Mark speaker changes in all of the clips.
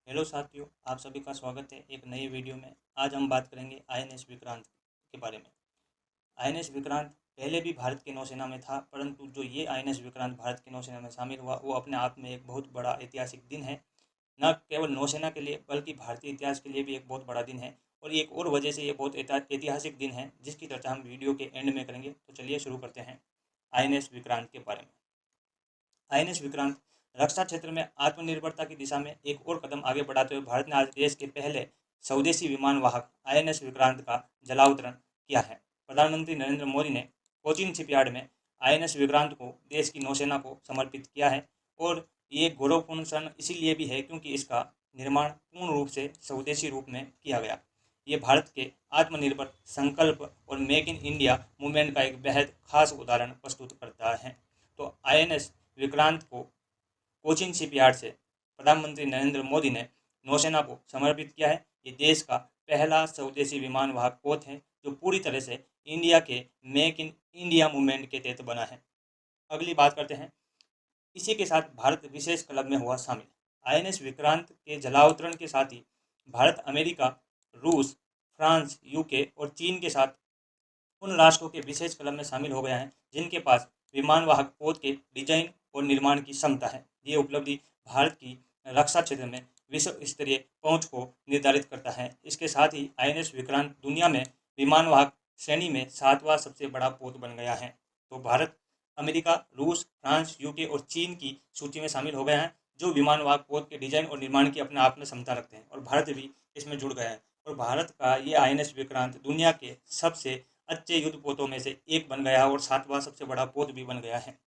Speaker 1: Hello साथियों, आप सभी का स्वागत है एक नई वीडियो में। आज हम बात करेंगे आईएनएस विक्रांत के बारे में। आईएनएस विक्रांत पहले भी भारत की नौसेना में था, परंतु जो ये आईएनएस विक्रांत भारत की नौसेना में शामिल हुआ वो अपने आप में एक बहुत बड़ा ऐतिहासिक दिन है। न केवल नौसेना के लिए बल्कि भारतीय इतिहास के लिए भी एक बहुत बड़ा दिन है। और एक और वजह से ये बहुत ऐतिहासिक दिन है जिसकी चर्चा हम वीडियो के एंड में करेंगे। तो चलिए शुरू करते हैं आईएनएस विक्रांत के बारे में। आईएनएस विक्रांत रक्षा क्षेत्र में आत्मनिर्भरता की दिशा में एक और कदम आगे बढ़ाते हुए भारत ने आज देश के पहले स्वदेशी विमान वाहक आईएनएस विक्रांत का जलावतरण किया है। प्रधानमंत्री नरेंद्र मोदी ने कोचीन शिपयार्ड में आईएनएस विक्रांत को देश की नौसेना को समर्पित किया है। और ये एक गौरवपूर्ण क्षण इसीलिए भी है क्योंकि इसका निर्माण पूर्ण रूप से स्वदेशी रूप में किया गया। ये भारत के आत्मनिर्भर संकल्प और मेक इन इंडिया मूवमेंट का एक बेहद खास उदाहरण प्रस्तुत करता है। तो आईएनएस विक्रांत को कोचीन शिपयार्ड से प्रधानमंत्री नरेंद्र मोदी ने नौसेना को समर्पित किया है। ये देश का पहला स्वदेशी विमान वाहक पोत है जो पूरी तरह से इंडिया के मेक इन इंडिया मूवमेंट के तहत बना है। अगली बात करते हैं, इसी के साथ भारत विशेष क्लब में हुआ शामिल। आईएनएस विक्रांत के जलावतरण के साथ ही भारत अमेरिका, रूस, फ्रांस, यूके और चीन के साथ उन राष्ट्रों के विशेष क्लब में शामिल हो गया है जिनके पास विमान वाहक पोत के डिजाइन और निर्माण की क्षमता है। ये उपलब्धि भारत की रक्षा क्षेत्र में विश्व स्तरीय पहुंच को निर्धारित करता है। इसके साथ ही आईएनएस विक्रांत दुनिया में विमान वाहक श्रेणी में 7वां सबसे बड़ा पोत बन गया है। तो भारत अमेरिका, रूस, फ्रांस, यूके और चीन की सूची में शामिल हो गए हैं जो विमान वाहक पोत के डिजाइन और निर्माण की अपने आप में क्षमता रखते हैं, और भारत भी इसमें जुड़ गया है। और भारत का ये आईएनएस विक्रांत दुनिया के सबसे अच्छे युद्ध पोतों में से एक बन गया और 7वां सबसे बड़ा पोत भी बन गया है।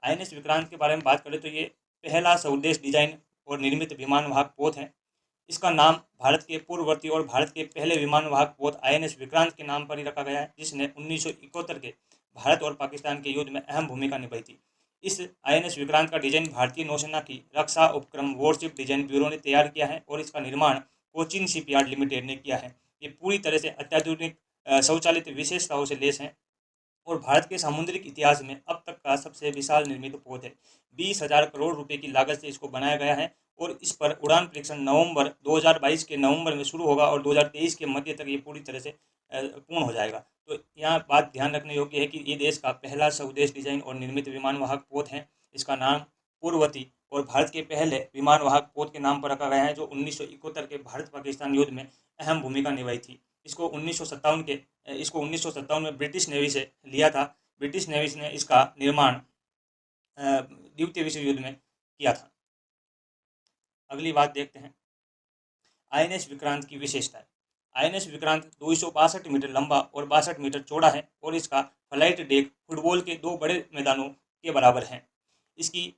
Speaker 1: आईएनएस विक्रांत के बारे में बात करें तो ये पहला स्वदेश डिजाइन और निर्मित विमान वाहक पोत है। इसका नाम भारत के पूर्ववर्ती और भारत के पहले विमान वाहक पोत आईएनएस विक्रांत के नाम पर ही रखा गया है, जिसने 1971 के भारत और पाकिस्तान के युद्ध में अहम भूमिका निभाई थी। इस आईएनएस विक्रांत का डिजाइन भारतीय नौसेना की रक्षा उपक्रम वॉरशिप डिजाइन ब्यूरो ने तैयार किया है और इसका निर्माण कोचीन शिपयार्ड लिमिटेड ने किया है। ये पूरी तरह से अत्याधुनिक स्वचालित विशेषताओं से लेस है और भारत के सामुद्रिक इतिहास में अब तक का सबसे विशाल निर्मित पोत है। 20,000 करोड़ रुपए की लागत से इसको बनाया गया है और इस पर उड़ान परीक्षण नवंबर 2022 के नवंबर में शुरू होगा और 2023 के मध्य तक ये पूरी तरह से पूर्ण हो जाएगा। तो यहाँ बात ध्यान रखने योग्य है कि ये देश का पहला स्वदेश डिजाइन और निर्मित विमान वाहक पोत है। इसका नाम पूर्ववती और भारत के पहले विमान वाहक पोत के नाम पर रखा गया है जो 1971 के भारत पाकिस्तान युद्ध में अहम भूमिका निभाई थी। इसको 1957 में ब्रिटिश नेवी से लिया था। ब्रिटिश नेवी ने इसका निर्माण द्वितीय विश्व युद्ध में किया था। अगली बात देखते हैं, आईएनएस विक्रांत की विशेषताएं। आईएनएस विक्रांत 262 मीटर लंबा और 62 मीटर चौड़ा है और इसका फ्लाइट डेक फुटबॉल के 2 बड़े मैदानों के बराबर है। इसकी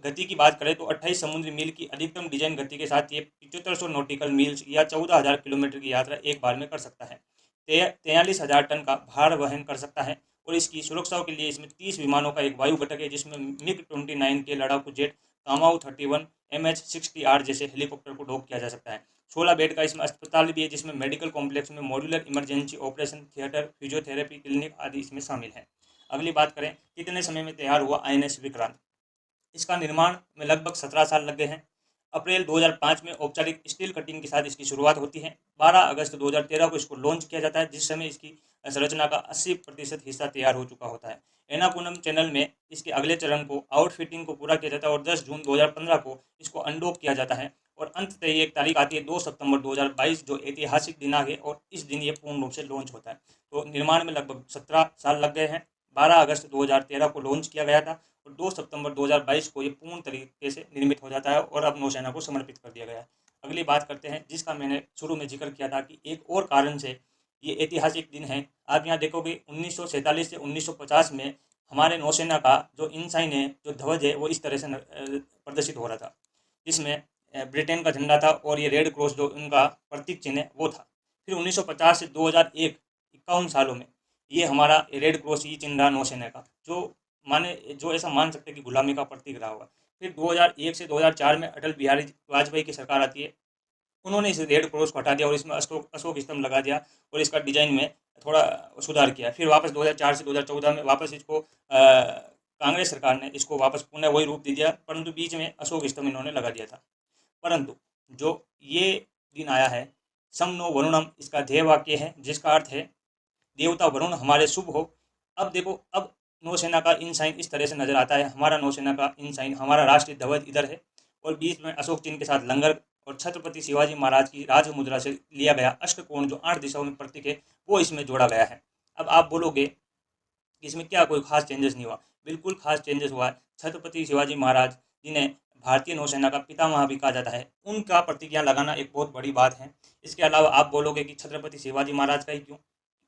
Speaker 1: गति की बात करें तो 28 समुद्री मील की अधिकतम डिजाइन गति के साथ ये 7500 नॉटिकल मील्स या 14,000 किलोमीटर की यात्रा एक बार में कर सकता है। 43,000 टन का भार वहन कर सकता है और इसकी सुरक्षाओं के लिए इसमें 30 विमानों का एक वायु घटक है जिसमें मिग-29 के लड़ाकू जेट, कामाऊ 31, MH-60R जैसे हेलीकॉप्टर को डॉक किया जा सकता है। 16 बेड का इसमें अस्पताल भी है जिसमें मेडिकल कॉम्प्लेक्स में modular emergency operation theatre, physiotherapy clinic आदि इसमें शामिल है। अगली बात करें, कितने समय में तैयार हुआ आईएनएस विक्रांत। इसका निर्माण में लगभग 17 साल लग गए हैं। अप्रैल 2005 में औपचारिक स्टील कटिंग के साथ इसकी शुरुआत होती है। 12 अगस्त 2013 को इसको लॉन्च किया जाता है जिस समय इसकी संरचना का 80% हिस्सा तैयार हो चुका होता है। एर्नाकुलम चैनल में इसके अगले चरण को आउटफिटिंग को पूरा किया जाता है और 10 जून 2015 को इसको अनडॉक किया जाता है और अंततः एक तारीख आती है 2 सितंबर 2022 जो ऐतिहासिक दिनांक है और इस दिन ये पूर्ण रूप से लॉन्च होता है। तो निर्माण में लगभग 17 साल लग गए हैं। 12 अगस्त 2013 को लॉन्च किया गया था और 2 सितंबर 2022 को ये पूर्ण तरीके से निर्मित हो जाता है और अब नौसेना को समर्पित कर दिया गया है। अगली बात करते हैं जिसका मैंने शुरू में जिक्र किया था कि एक और कारण से ये ऐतिहासिक दिन है। आप यहाँ देखोगे 1947 से 1950 में हमारे नौसेना का जो इंसाइन है, जो ध्वज है, वो इस तरह से प्रदर्शित हो रहा था जिसमें ब्रिटेन का झंडा था और ये रेड क्रॉस जो उनका प्रतीक चिन्ह है वो था। फिर 1950 से 2001 51 सालों में ये हमारा रेड क्रॉस ही चिन्ह रहा नौसेना का, जो ऐसा मान सकते हैं कि गुलामी का प्रतीक रहा होगा। फिर 2001 से 2004 में अटल बिहारी वाजपेयी की सरकार आती है। उन्होंने इस रेड क्रॉस को हटा दिया और इसमें अशोक अशोक स्तंभ लगा दिया और इसका डिजाइन में थोड़ा सुधार किया। फिर वापस 2004 से 2014 में वापस इसको कांग्रेस सरकार ने इसको वापस पुनः वही रूप दे दिया, परंतु बीच में अशोक स्तंभ इन्होंने लगा दिया था। परंतु जो ये दिन आया है, सम नो वरुणम, इसका ध्येय वाक्य है, जिसका अर्थ है देवता वरुण हमारे शुभ हो। अब देखो, अब नौसेना का इन साइन इस तरह से नजर आता है, हमारा नौसेना का इन साइन, हमारा राष्ट्रीय ध्वज इधर है और बीच में अशोक चिन्ह के साथ लंगर और छत्रपति शिवाजी महाराज की राज मुद्रा से लिया गया अष्टकोण जो 8 दिशाओं में प्रतीक है वो इसमें जोड़ा गया है। अब आप बोलोगे कि इसमें क्या कोई खास चेंजेस नहीं हुआ? बिल्कुल खास चेंजेस हुआ है। छत्रपति शिवाजी महाराज जिन्हें भारतीय नौसेना का पितामह भी कहा जाता है, उनका प्रतीक यहाँ लगाना एक बहुत बड़ी बात है। इसके अलावा आप बोलोगे कि छत्रपति शिवाजी महाराज का ही क्यों,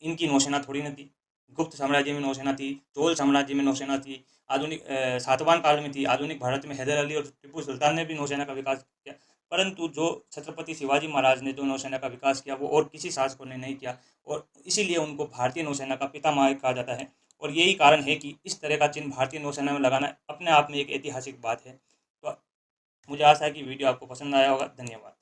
Speaker 1: इनकी नौसेना थोड़ी न थी? गुप्त साम्राज्य में नौसेना थी, चोल साम्राज्य में नौसेना थी, आधुनिक सातवाहन काल में थी, आधुनिक भारत में हैदर अली और टीपू सुल्तान ने भी नौसेना का विकास किया। परंतु जो छत्रपति शिवाजी महाराज ने जो नौसेना का विकास किया वो और किसी शासकों ने नहीं किया, और इसीलिए उनको भारतीय नौसेना का पितामह कहा जाता है। और यही कारण है कि इस तरह का चिन्ह भारतीय नौसेना में लगाना अपने आप में एक ऐतिहासिक बात है। तो मुझे आशा है कि वीडियो आपको पसंद आया होगा। धन्यवाद।